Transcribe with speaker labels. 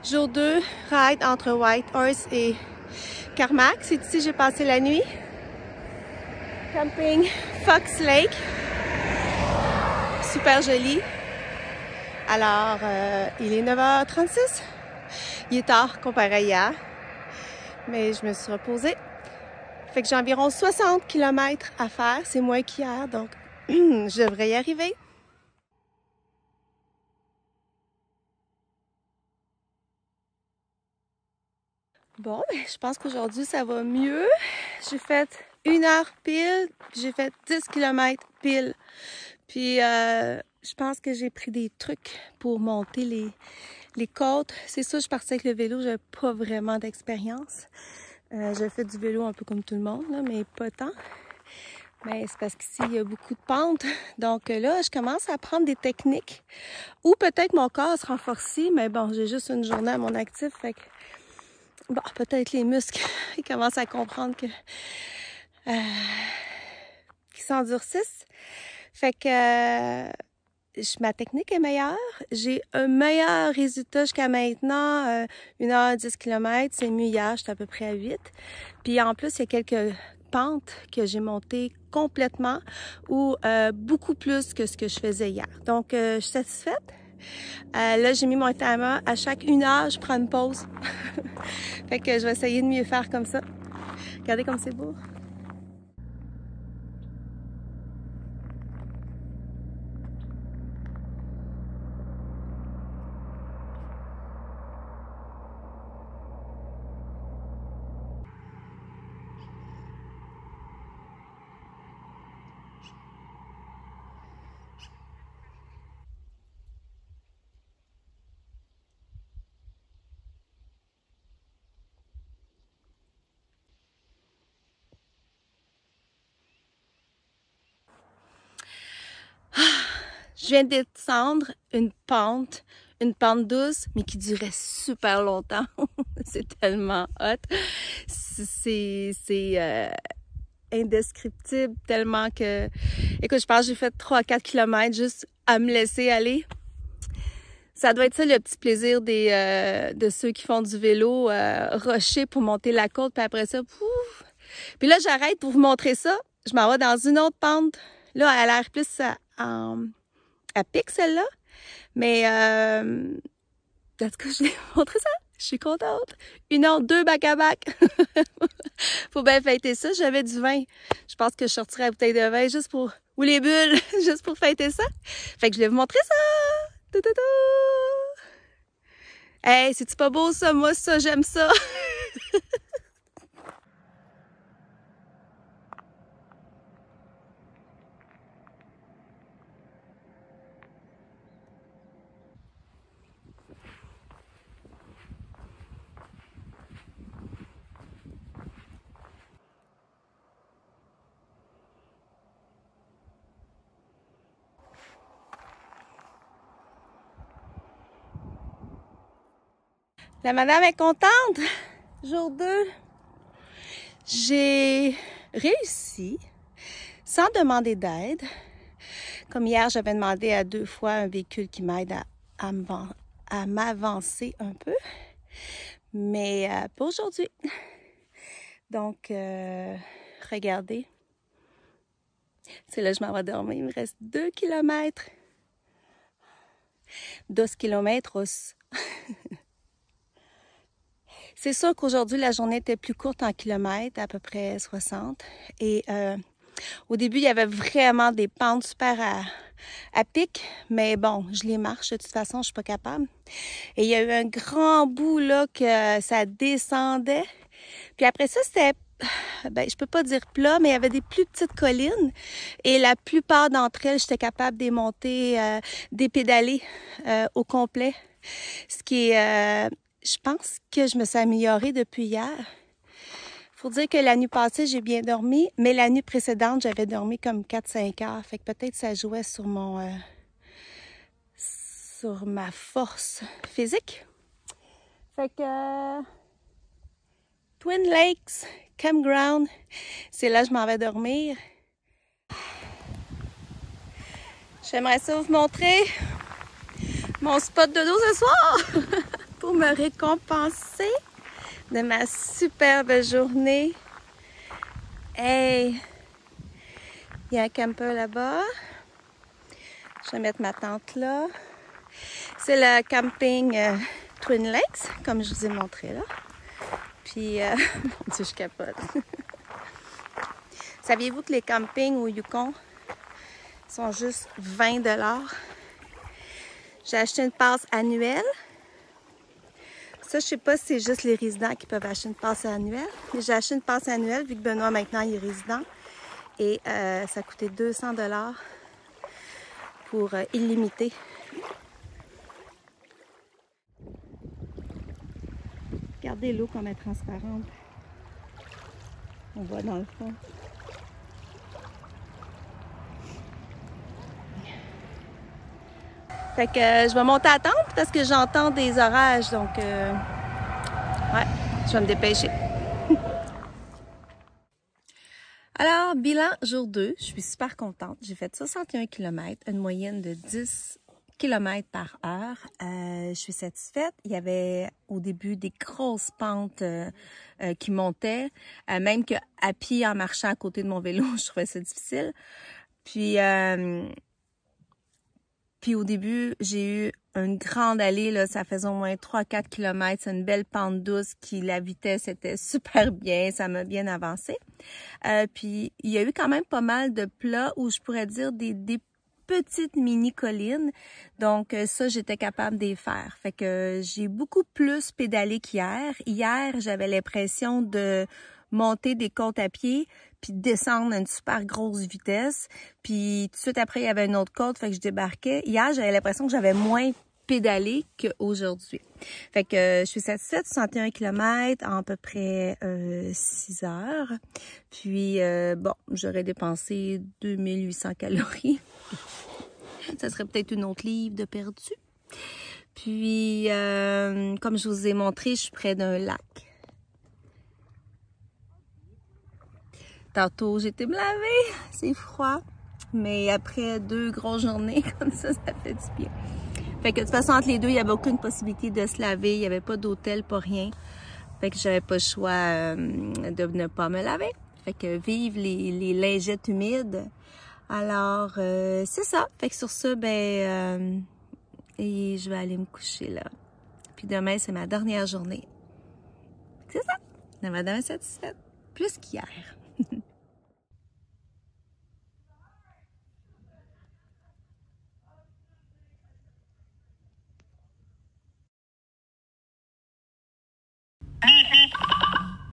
Speaker 1: Jour 2, ride entre Whitehorse et Carmack. C'est ici que j'ai passé la nuit. Camping Fox Lake. Super joli. Alors, il est 9h36. Il est tard comparé à hier. Mais je me suis reposée. Fait que j'ai environ 60 km à faire. C'est moins qu'hier, donc je devrais y arriver. Bon, je pense qu'aujourd'hui, ça va mieux. J'ai fait 1 heure pile, j'ai fait 10 km pile. Puis, je pense que j'ai pris des trucs pour monter les côtes. C'est ça, je partais avec le vélo, j'avais pas vraiment d'expérience. J'ai fait du vélo un peu comme tout le monde, là, mais pas tant. Mais c'est parce qu'ici, il y a beaucoup de pentes. Donc là, je commence à apprendre des techniques. Ou peut-être mon corps se renforce, mais bon, j'ai juste une journée à mon actif, fait que bon, peut-être les muscles, ils commencent à comprendre que qu'ils s'endurcissent. Fait que ma technique est meilleure. J'ai un meilleur résultat jusqu'à maintenant. 1h10 km, c'est mieux hier, j'étais à peu près à 8. Puis en plus, il y a quelques pentes que j'ai montées complètement ou beaucoup plus que ce que je faisais hier. Donc, je suis satisfaite. Là, j'ai mis mon timer. À chaque 1 heure, je prends une pause. Fait que je vais essayer de mieux faire comme ça. Regardez comme c'est beau. Je viens de descendre une pente douce, mais qui durait super longtemps. C'est tellement hot. C'est indescriptible tellement que... Écoute, je pense que j'ai fait 3 à 4 km juste à me laisser aller. Ça doit être ça le petit plaisir de ceux qui font du vélo, rusher pour monter la côte, puis après ça, pouf! Puis là, j'arrête pour vous montrer ça. Je m'en vais dans une autre pente. Là, elle a l'air plus à pic, celle-là. Mais, en tout cas, je vais vous montrer ça. Je suis contente. 1 heure, 2 back-à-back. Faut bien fêter ça. J'avais du vin. Je pense que je sortirais la bouteille de vin juste pour... Ou les bulles, juste pour fêter ça. Fait que je vais vous montrer ça. Tout, tout, tout. Hey, c'est-tu pas beau, ça? Moi, ça, j'aime ça. La madame est contente. Jour 2, j'ai réussi sans demander d'aide. Comme hier, j'avais demandé à 2 fois un véhicule qui m'aide à m'avancer un peu. Mais pas aujourd'hui. Donc, regardez. C'est là que je m'en vais dormir. Il me reste 2 km. 2 kilómetros. C'est sûr qu'aujourd'hui, la journée était plus courte en kilomètres, à peu près 60. Et au début, il y avait vraiment des pentes super à pic. Mais bon, je les marche. De toute façon, je suis pas capable. Et il y a eu un grand bout là que ça descendait. Puis après ça, c'était... Ben, je peux pas dire plat, mais il y avait des plus petites collines. Et la plupart d'entre elles, j'étais capable de les monter, des pédaler au complet. Ce qui est... je pense que je me suis améliorée depuis hier. Faut dire que la nuit passée, j'ai bien dormi, mais la nuit précédente, j'avais dormi comme 4-5 heures. Fait que peut-être ça jouait sur sur ma force physique. Fait que Twin Lakes Campground, c'est là que je m'en vais dormir. J'aimerais ça vous montrer mon spot de dos ce soir pour me récompenser de ma superbe journée. Hey! Il y a un camper là-bas. Je vais mettre ma tente là. C'est le camping Twin Lakes, comme je vous ai montré là. Puis, mon Dieu, je capote. Saviez-vous que les campings au Yukon sont juste 20 $? J'ai acheté une passe annuelle. Ça, je sais pas si c'est juste les résidents qui peuvent acheter une passe annuelle. Mais j'ai acheté une passe annuelle vu que Benoît maintenant il est résident. Et ça coûtait 200 $ pour illimité. Regardez l'eau comme elle est transparente. On voit dans le fond. Fait que je vais monter à la tente parce que j'entends des orages, donc ouais, je vais me dépêcher. Alors, bilan jour 2, je suis super contente. J'ai fait 61 km, une moyenne de 10 km par heure. Je suis satisfaite. Il y avait au début des grosses pentes qui montaient, même qu'à pied, en marchant à côté de mon vélo, je trouvais ça difficile. Puis au début, j'ai eu une grande allée, là, ça faisait au moins 3-4 km. C'est une belle pente douce qui, la vitesse était super bien, ça m'a bien avancé. Puis il y a eu quand même pas mal de plats où je pourrais dire des petites mini-collines. Donc ça, j'étais capable de les faire. Fait que j'ai beaucoup plus pédalé qu'hier. Hier, j'avais l'impression de monter des côtes à pied, puis descendre à une super grosse vitesse. Puis tout de suite après, il y avait une autre côte, fait que je débarquais. Hier, j'avais l'impression que j'avais moins pédalé qu'aujourd'hui. Fait que je suis satisfaite, 61 km en à peu près 6 heures. Puis bon, j'aurais dépensé 2800 calories. Ça serait peut-être une autre livre de perdu. Puis, comme je vous ai montré, je suis près d'un lac. Tantôt, j'ai été me laver, c'est froid, mais après 2 grosses journées comme ça fait du bien. Fait que de toute façon, entre les deux, il n'y avait aucune possibilité de se laver, il n'y avait pas d'hôtel, pas rien. Fait que j'avais pas le choix de ne pas me laver. Fait que vive les lingettes humides. Alors, c'est ça. Fait que sur ça, ben, et je vais aller me coucher là. Puis demain, c'est ma dernière journée. C'est ça. Madame est satisfaite. Plus qu'hier.